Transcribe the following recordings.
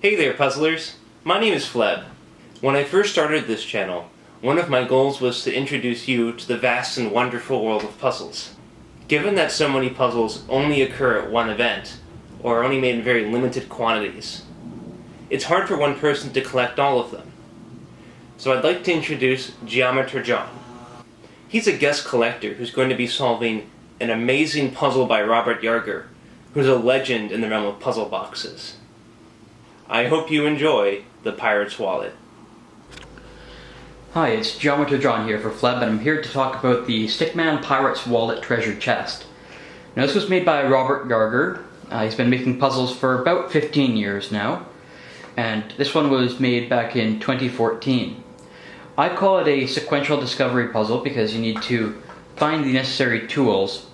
Hey there, puzzlers! My name is FLEB. When I first started this channel, one of my goals was to introduce you to the vast and wonderful world of puzzles. Given that so many puzzles only occur at one event, or are only made in very limited quantities, it's hard for one person to collect all of them. So I'd like to introduce Geometer John. He's a guest collector who's going to be solving an amazing puzzle by Robert Yarger, who's a legend in the realm of puzzle boxes. I hope you enjoy The Pirate's Wallet. Hi, it's Geometer John here for FLEB, and I'm here to talk about the Stickman Pirate's Wallet treasure chest. Now, this was made by Robert Yarger. He's been making puzzles for about 15 years now, and this one was made back in 2014. I call it a sequential discovery puzzle because you need to find the necessary tools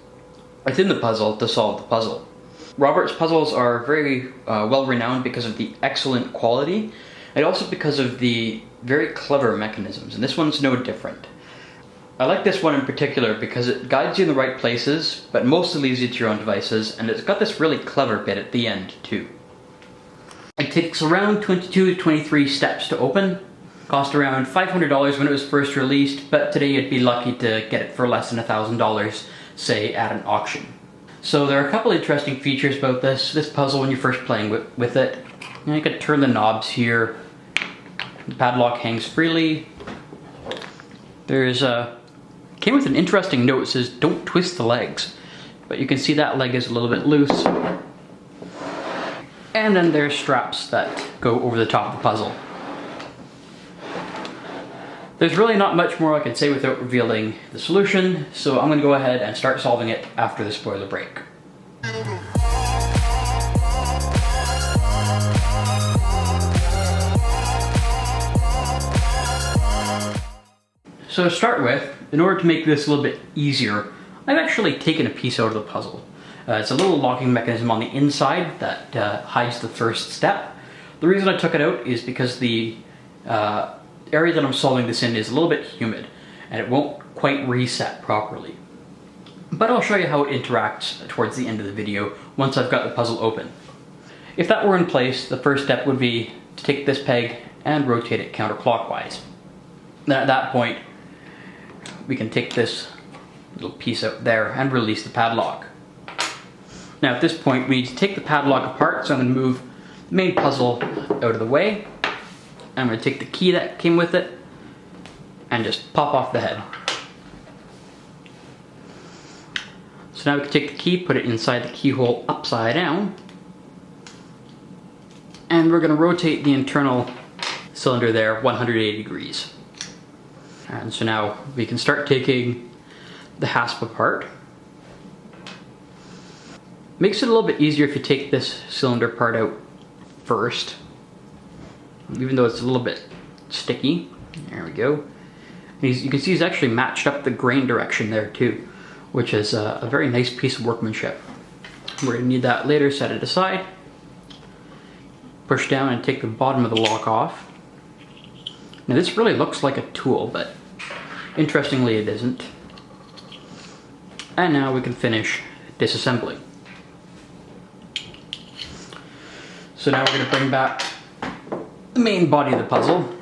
within the puzzle to solve the puzzle. Robert's puzzles are very well renowned because of the excellent quality, and also because of the very clever mechanisms, and this one's no different. I like this one in particular because it guides you in the right places, but mostly leaves you to your own devices, and it's got this really clever bit at the end too. It takes around 22 to 23 steps to open. Cost around $500 when it was first released, but today you'd be lucky to get it for less than $1,000, say at an auction. So there are a couple interesting features about this puzzle when you're first playing with it. You can turn the knobs here. The padlock hangs freely. Came with an interesting note. It says, "Don't twist the legs." But you can see that leg is a little bit loose. And then there's straps that go over the top of the puzzle. There's really not much more I can say without revealing the solution, so I'm going to go ahead and start solving it after the spoiler break. So to start with, in order to make this a little bit easier, I've actually taken a piece out of the puzzle. It's a little locking mechanism on the inside that hides the first step. The reason I took it out is because the area that I'm solving this in is a little bit humid, and it won't quite reset properly. But I'll show you how it interacts towards the end of the video once I've got the puzzle open. If that were in place, the first step would be to take this peg and rotate it counterclockwise. Then at that point, we can take this little piece out there and release the padlock. Now at this point, we need to take the padlock apart, so I'm going to move the main puzzle out of the way. I'm going to take the key that came with it and just pop off the head. So now we can take the key, put it inside the keyhole upside down, and we're going to rotate the internal cylinder there 180 degrees. And so now we can start taking the hasp apart. Makes it a little bit easier if you take this cylinder part out first, even though it's a little bit sticky. There we go. You can see he's actually matched up the grain direction there too, which is a very nice piece of workmanship. We're going to need that later, set it aside. Push down and take the bottom of the lock off. Now this really looks like a tool, but interestingly it isn't. And now we can finish disassembly. So now we're going to bring back the main body of the puzzle.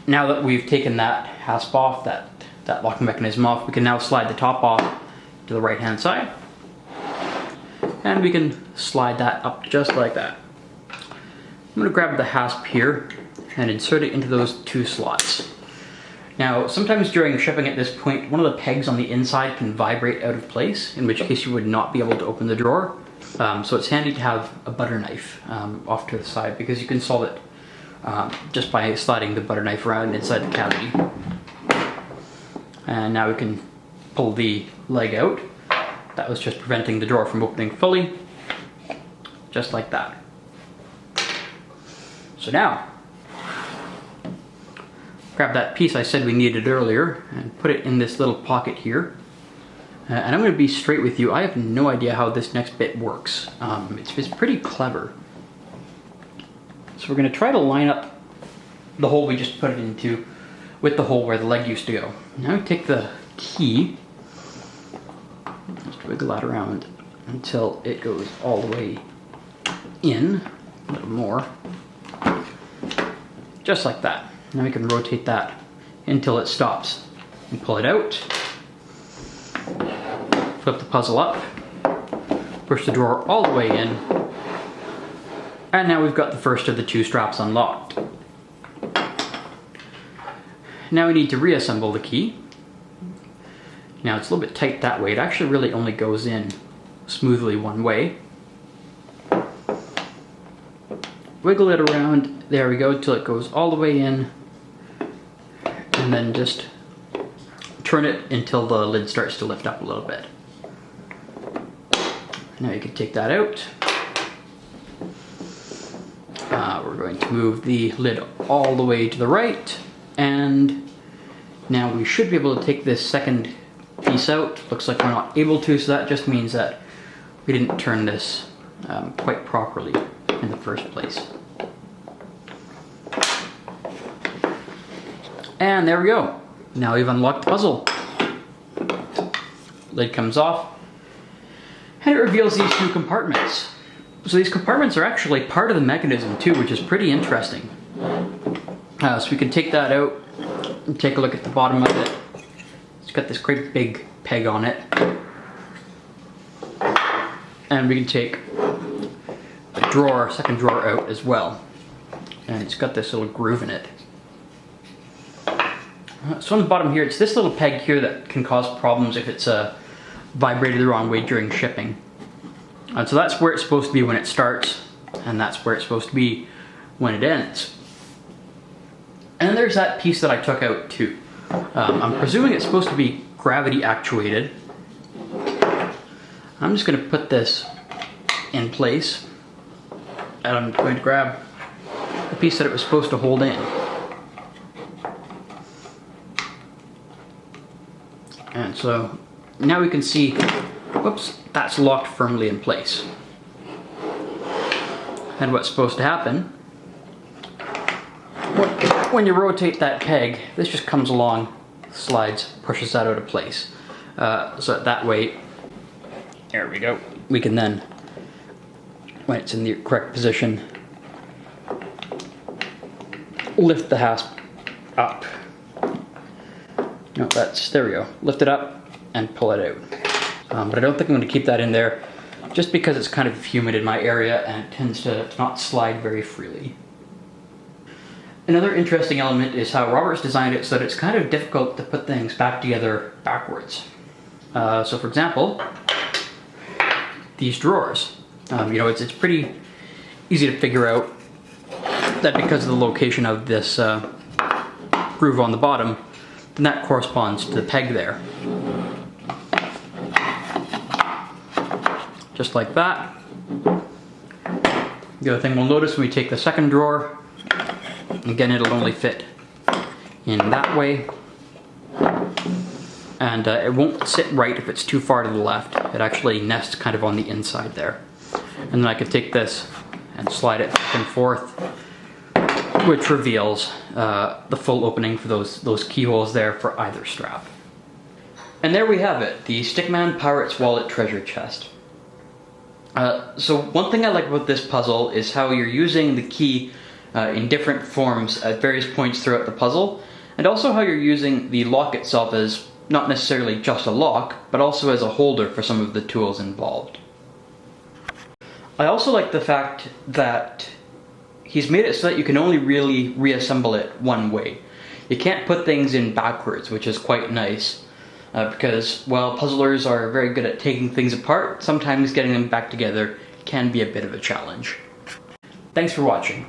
Now that we've taken that hasp off, that locking mechanism off, we can now slide the top off to the right hand side. And we can slide that up just like that. I'm going to grab the hasp here and insert it into those two slots. Now sometimes during shipping at this point, one of the pegs on the inside can vibrate out of place, in which case you would not be able to open the drawer. So it's handy to have a butter knife off to the side, because you can solve it just by sliding the butter knife around inside the cavity. And now we can pull the leg out. That was just preventing the drawer from opening fully, just like that. So now, grab that piece I said we needed earlier and put it in this little pocket here. And I'm going to be straight with you, I have no idea how this next bit works. It's pretty clever. So we're going to try to line up the hole we just put it into with the hole where the leg used to go. Now we take the key, just wiggle that around until it goes all the way in, a little more. just like that. Now we can rotate that until it stops. And pull it out, flip the puzzle up, push the drawer all the way in, and now we've got the first of the 2 straps unlocked. Now we need to reassemble the key. Now it's a little bit tight that way. It actually really only goes in smoothly one way. Wiggle it around, there we go, till it goes all the way in, and then just turn it until the lid starts to lift up a little bit. Now you can take that out. We're going to move the lid all the way to the right, and now we should be able to take this second piece out. Looks like we're not able to, so that just means that we didn't turn this quite properly in the first place. And there we go. Now we've unlocked the puzzle. Lid comes off, and it reveals these 2 compartments. So these compartments are actually part of the mechanism too, which is pretty interesting. So we can take that out and take a look at the bottom of it. It's got this great big peg on it. And we can take the drawer, second drawer out as well. And it's got this little groove in it. So on the bottom here, it's this little peg here that can cause problems if it's vibrated the wrong way during shipping. So that's where it's supposed to be when it starts, and that's where it's supposed to be when it ends. And there's that piece that I took out too. I'm presuming it's supposed to be gravity actuated. I'm just going to put this in place, and I'm going to grab the piece that it was supposed to hold in. And so now we can see, whoops, that's locked firmly in place. And what's supposed to happen, when you rotate that peg, this just comes along, slides, pushes that out of place. So that way, there we go, we can then, when it's in the correct position, lift the hasp up. No, there we go. Lift it up and pull it out. But I don't think I'm going to keep that in there just because it's kind of humid in my area and it tends to not slide very freely. Another interesting element is how Robert's designed it so that it's kind of difficult to put things back together backwards. So for example, these drawers. It's pretty easy to figure out that because of the location of this groove on the bottom, then that corresponds to the peg there. Just like that. The other thing we'll notice when we take the second drawer, again it'll only fit in that way. And it won't sit right if it's too far to the left. It actually nests kind of on the inside there. And then I could take this and slide it back and forth, which reveals the full opening for those keyholes there for either strap. And there we have it, the Stickman Pirate's Wallet treasure chest. So one thing I like about this puzzle is how you're using the key in different forms at various points throughout the puzzle, and also how you're using the lock itself as not necessarily just a lock, but also as a holder for some of the tools involved. I also like the fact that he's made it so that you can only really reassemble it one way. You can't put things in backwards, which is quite nice, because while puzzlers are very good at taking things apart, sometimes getting them back together can be a bit of a challenge. Thanks for watching.